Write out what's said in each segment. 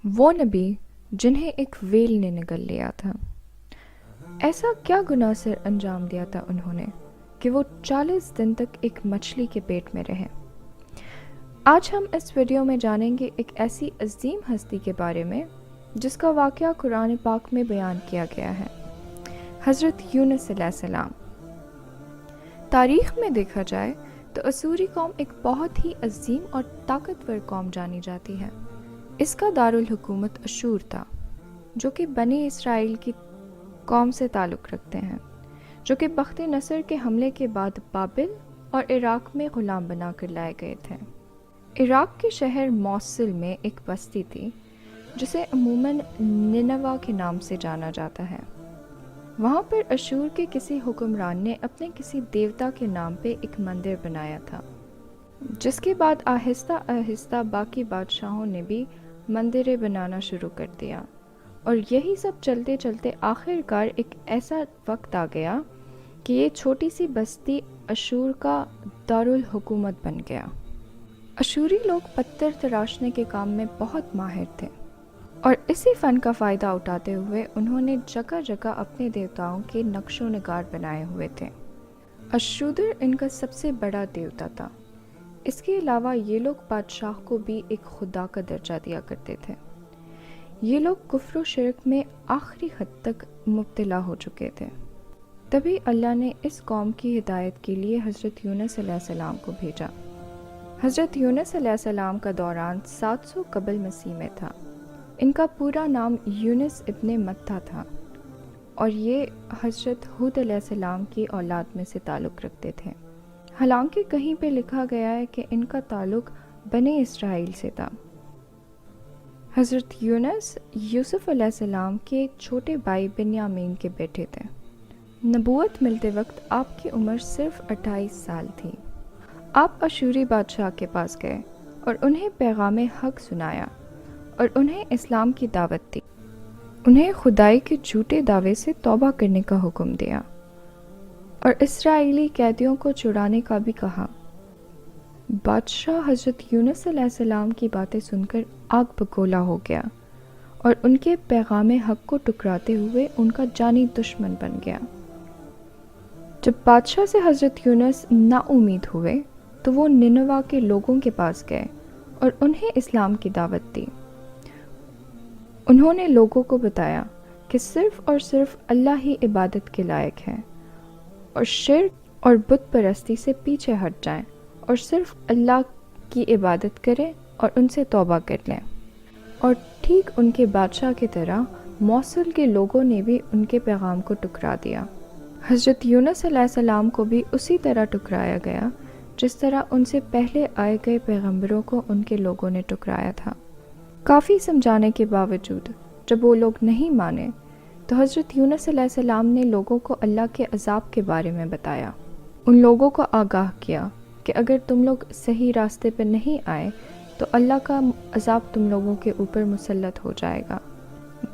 وہ نبی جنہیں ایک ویل نے نگل لیا تھا۔ ایسا کیا گناہ سر انجام دیا تھا انہوں نے کہ وہ 40 دن تک ایک مچھلی کے پیٹ میں رہے۔ آج ہم اس ویڈیو میں جانیں گے ایک ایسی عظیم ہستی کے بارے میں جس کا واقعہ قرآن پاک میں بیان کیا گیا ہے، حضرت یونس علیہ السلام۔ تاریخ میں دیکھا جائے تو اسوری قوم ایک بہت ہی عظیم اور طاقتور قوم جانی جاتی ہے۔ اس کا دارالحکومت اشور تھا، جو کہ بنی اسرائیل کی قوم سے تعلق رکھتے ہیں، جو کہ بخت نصر کے حملے کے بعد بابل اور عراق میں غلام بنا کر لائے گئے تھے۔ عراق کے شہر موصل میں ایک بستی تھی جسے عموماً نینوا کے نام سے جانا جاتا ہے۔ وہاں پر اشور کے کسی حکمران نے اپنے کسی دیوتا کے نام پہ ایک مندر بنایا تھا، جس کے بعد آہستہ آہستہ باقی بادشاہوں نے بھی مندریں بنانا شروع کر دیا، اور یہی سب چلتے چلتے آخر کار ایک ایسا وقت آ گیا کہ یہ چھوٹی سی بستی اشور کا دارالحکومت بن گیا۔ اشوری لوگ پتھر تراشنے کے کام میں بہت ماہر تھے، اور اسی فن کا فائدہ اٹھاتے ہوئے انہوں نے جگہ جگہ اپنے دیوتاؤں کے نقش و نگار بنائے ہوئے تھے۔ اشودر ان کا سب سے بڑا دیوتا تھا۔ اس کے علاوہ یہ لوگ بادشاہ کو بھی ایک خدا کا درجہ دیا کرتے تھے۔ یہ لوگ کفر و شرک میں آخری حد تک مبتلا ہو چکے تھے۔ تبھی اللہ نے اس قوم کی ہدایت کے لیے حضرت یونس علیہ السلام کو بھیجا۔ حضرت یونس علیہ السلام کا دوران 700 قبل مسیح میں تھا۔ ان کا پورا نام یونس ابن متہ تھا، اور یہ حضرت ہود علیہ السلام کی اولاد میں سے تعلق رکھتے تھے۔ حالانکہ کہیں پہ لکھا گیا ہے کہ ان کا تعلق بنی اسرائیل سے تھا۔ حضرت یونس یوسف علیہ السلام کے چھوٹے بھائی بنیامین کے بیٹے تھے۔ نبوت ملتے وقت آپ کی عمر صرف 28 سال تھی۔ آپ اشوری بادشاہ کے پاس گئے اور انہیں پیغام حق سنایا اور انہیں اسلام کی دعوت دی۔ انہیں خدائی کے جھوٹے دعوے سے توبہ کرنے کا حکم دیا اور اسرائیلی قیدیوں کو چھڑانے کا بھی کہا۔ بادشاہ حضرت یونس علیہ السلام کی باتیں سن کر آگ بگولا ہو گیا اور ان کے پیغام حق کو ٹکراتے ہوئے ان کا جانی دشمن بن گیا۔ جب بادشاہ سے حضرت یونس نا امید ہوئے تو وہ نینوا کے لوگوں کے پاس گئے اور انہیں اسلام کی دعوت دی۔ انہوں نے لوگوں کو بتایا کہ صرف اور صرف اللہ ہی عبادت کے لائق ہے، اور شرک اور بت پرستی سے پیچھے ہٹ جائیں اور صرف اللہ کی عبادت کریں اور ان سے توبہ کر لیں۔ اور ٹھیک ان کے بادشاہ کی طرح موصل کے لوگوں نے بھی ان کے پیغام کو ٹکرا دیا۔ حضرت یونس علیہ السلام کو بھی اسی طرح ٹکرایا گیا جس طرح ان سے پہلے آئے گئے پیغمبروں کو ان کے لوگوں نے ٹکرایا تھا۔ کافی سمجھانے کے باوجود جب وہ لوگ نہیں مانے تو حضرت یونس علیہ السلام نے لوگوں کو اللہ کے عذاب کے بارے میں بتایا۔ ان لوگوں کو آگاہ کیا کہ اگر تم لوگ صحیح راستے پہ نہیں آئے تو اللہ کا عذاب تم لوگوں کے اوپر مسلط ہو جائے گا،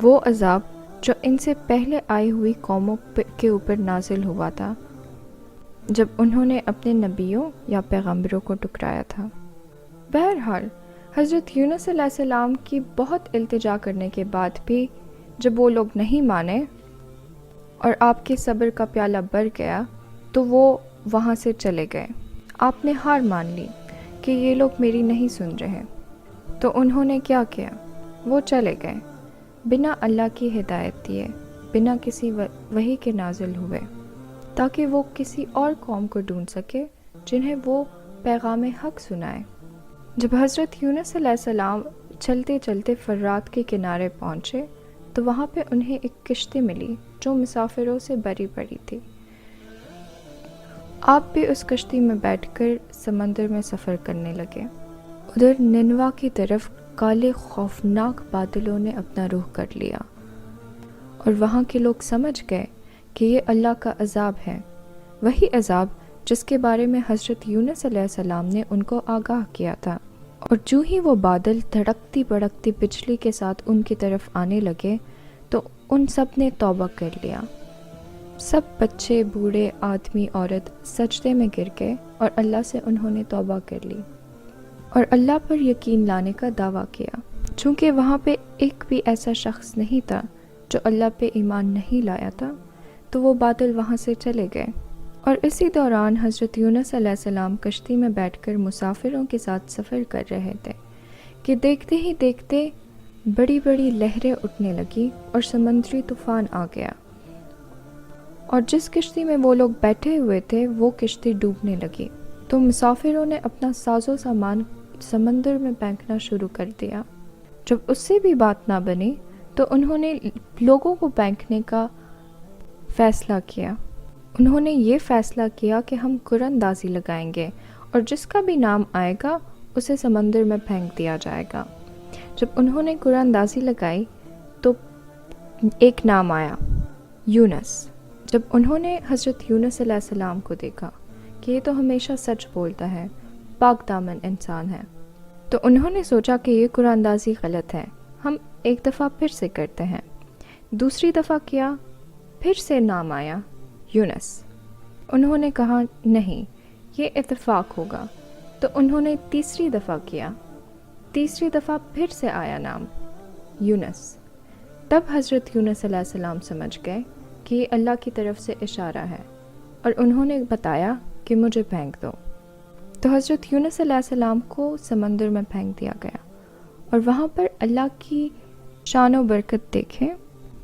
وہ عذاب جو ان سے پہلے آئی ہوئی قوموں کے اوپر نازل ہوا تھا جب انہوں نے اپنے نبیوں یا پیغمبروں کو ٹکرایا تھا۔ بہرحال حضرت یونس علیہ السلام کی بہت التجا کرنے کے بعد بھی جب وہ لوگ نہیں مانے اور آپ کے صبر کا پیالہ بھر گیا تو وہ وہاں سے چلے گئے۔ آپ نے ہار مان لی کہ یہ لوگ میری نہیں سن رہے، تو انہوں نے کیا کیا؟ وہ چلے گئے بنا اللہ کی ہدایت دیے، بنا کسی وحی کے نازل ہوئے، تاکہ وہ کسی اور قوم کو ڈھونڈ سکے جنہیں وہ پیغام حق سنائے۔ جب حضرت یونس علیہ السلام چلتے چلتے فرات کے کنارے پہنچے تو وہاں پہ انہیں ایک کشتی ملی جو مسافروں سے بھری پڑی تھی۔ آپ بھی اس کشتی میں بیٹھ کر سمندر میں سفر کرنے لگے۔ ادھر نینوا کی طرف کالے خوفناک بادلوں نے اپنا رخ کر لیا، اور وہاں کے لوگ سمجھ گئے کہ یہ اللہ کا عذاب ہے، وہی عذاب جس کے بارے میں حضرت یونس علیہ السلام نے ان کو آگاہ کیا تھا۔ اور جو ہی وہ بادل دھڑکتی بڑکتی بجلی کے ساتھ ان کی طرف آنے لگے تو ان سب نے توبہ کر لیا۔ سب بچے، بوڑھے، آدمی، عورت سجدے میں گر گئے اور اللہ سے انہوں نے توبہ کر لی اور اللہ پر یقین لانے کا دعویٰ کیا۔ چونکہ وہاں پہ ایک بھی ایسا شخص نہیں تھا جو اللہ پہ ایمان نہیں لایا تھا، تو وہ بادل وہاں سے چلے گئے۔ اور اسی دوران حضرت یونس علیہ السلام کشتی میں بیٹھ کر مسافروں کے ساتھ سفر کر رہے تھے کہ دیکھتے ہی دیکھتے بڑی بڑی لہریں اٹھنے لگی اور سمندری طوفان آ گیا، اور جس کشتی میں وہ لوگ بیٹھے ہوئے تھے وہ کشتی ڈوبنے لگی۔ تو مسافروں نے اپنا ساز و سامان سمندر میں پھینکنا شروع کر دیا۔ جب اس سے بھی بات نہ بنی تو انہوں نے لوگوں کو پھینکنے کا فیصلہ کیا۔ انہوں نے یہ فیصلہ کیا کہ ہم قرآن اندازی لگائیں گے اور جس کا بھی نام آئے گا اسے سمندر میں پھینک دیا جائے گا۔ جب انہوں نے قرآن اندازی لگائی تو ایک نام آیا، یونس۔ جب انہوں نے حضرت یونس علیہ السلام کو دیکھا کہ یہ تو ہمیشہ سچ بولتا ہے، پاک دامن انسان ہے، تو انہوں نے سوچا کہ یہ قرآن اندازی غلط ہے، ہم ایک دفعہ پھر سے کرتے ہیں۔ دوسری دفعہ کیا، پھر سے نام آیا، یونس۔ انہوں نے کہا نہیں، یہ اتفاق ہوگا، تو انہوں نے تیسری دفعہ کیا۔ تیسری دفعہ پھر سے آیا نام، یونس۔ تب حضرت یونس علیہ السلام سمجھ گئے کہ یہ اللہ کی طرف سے اشارہ ہے، اور انہوں نے بتایا کہ مجھے پھینک دو۔ تو حضرت یونس علیہ السلام کو سمندر میں پھینک دیا گیا، اور وہاں پر اللہ کی شان و برکت دیکھیں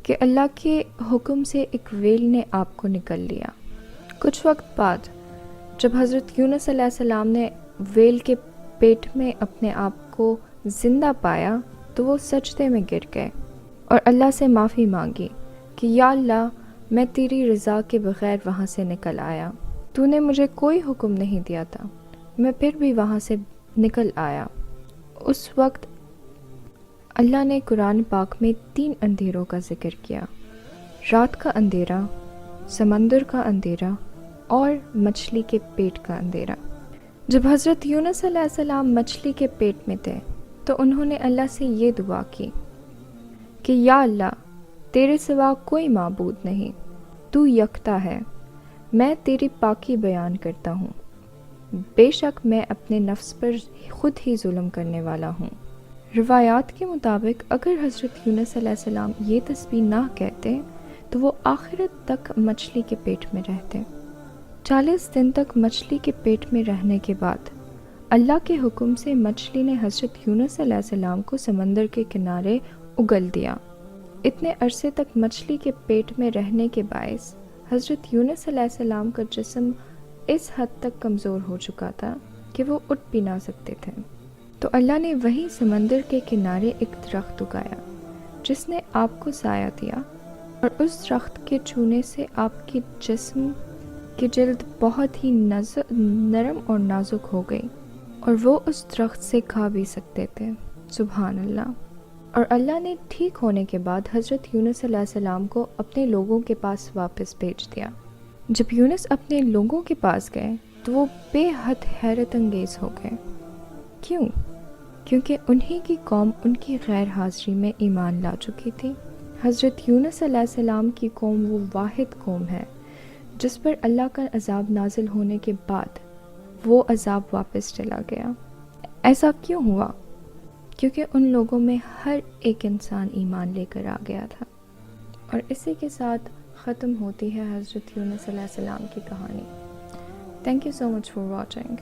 کہ اللہ کے حکم سے ایک ویل نے آپ کو نکل لیا۔ کچھ وقت بعد جب حضرت یونس علیہ السلام نے ویل کے پیٹ میں اپنے آپ کو زندہ پایا تو وہ سجدے میں گر گئے اور اللہ سے معافی مانگی کہ یا اللہ، میں تیری رضا کے بغیر وہاں سے نکل آیا، تو نے مجھے کوئی حکم نہیں دیا تھا، میں پھر بھی وہاں سے نکل آیا۔ اس وقت اللہ نے قرآن پاک میں 3 اندھیروں کا ذکر کیا، رات کا اندھیرا، سمندر کا اندھیرا اور مچھلی کے پیٹ کا اندھیرا۔ جب حضرت یونس علیہ السلام مچھلی کے پیٹ میں تھے تو انہوں نے اللہ سے یہ دعا کی کہ یا اللہ، تیرے سوا کوئی معبود نہیں، تو یکتا ہے، میں تیری پاکی بیان کرتا ہوں، بے شک میں اپنے نفس پر خود ہی ظلم کرنے والا ہوں۔ روایات کے مطابق اگر حضرت یونس علیہ السلام یہ تسبیح نہ کہتے تو وہ آخرت تک مچھلی کے پیٹ میں رہتے۔ 40 دن تک مچھلی کے پیٹ میں رہنے کے بعد اللہ کے حکم سے مچھلی نے حضرت یونس علیہ السلام کو سمندر کے کنارے اگل دیا۔ اتنے عرصے تک مچھلی کے پیٹ میں رہنے کے باعث حضرت یونس علیہ السلام کا جسم اس حد تک کمزور ہو چکا تھا کہ وہ اٹھ بھی نہ سکتے تھے۔ تو اللہ نے وہی سمندر کے کنارے ایک درخت اگایا جس نے آپ کو سایہ دیا، اور اس درخت کے چھونے سے آپ کے جسم کی جلد بہت ہی نرم اور نازک ہو گئی، اور وہ اس درخت سے کھا بھی سکتے تھے۔ سبحان اللہ۔ اور اللہ نے ٹھیک ہونے کے بعد حضرت یونس علیہ السلام کو اپنے لوگوں کے پاس واپس بھیج دیا۔ جب یونس اپنے لوگوں کے پاس گئے تو وہ بے حد حیرت انگیز ہو گئے۔ کیوں؟ کیونکہ انہی کی قوم ان کی غیر حاضری میں ایمان لا چکی تھی۔ حضرت یونس علیہ السلام کی قوم وہ واحد قوم ہے جس پر اللہ کا عذاب نازل ہونے کے بعد وہ عذاب واپس چلا گیا۔ ایسا کیوں ہوا؟ کیونکہ ان لوگوں میں ہر ایک انسان ایمان لے کر آ گیا تھا۔ اور اسی کے ساتھ ختم ہوتی ہے حضرت یونس علیہ السلام کی کہانی۔ Thank you so much for watching.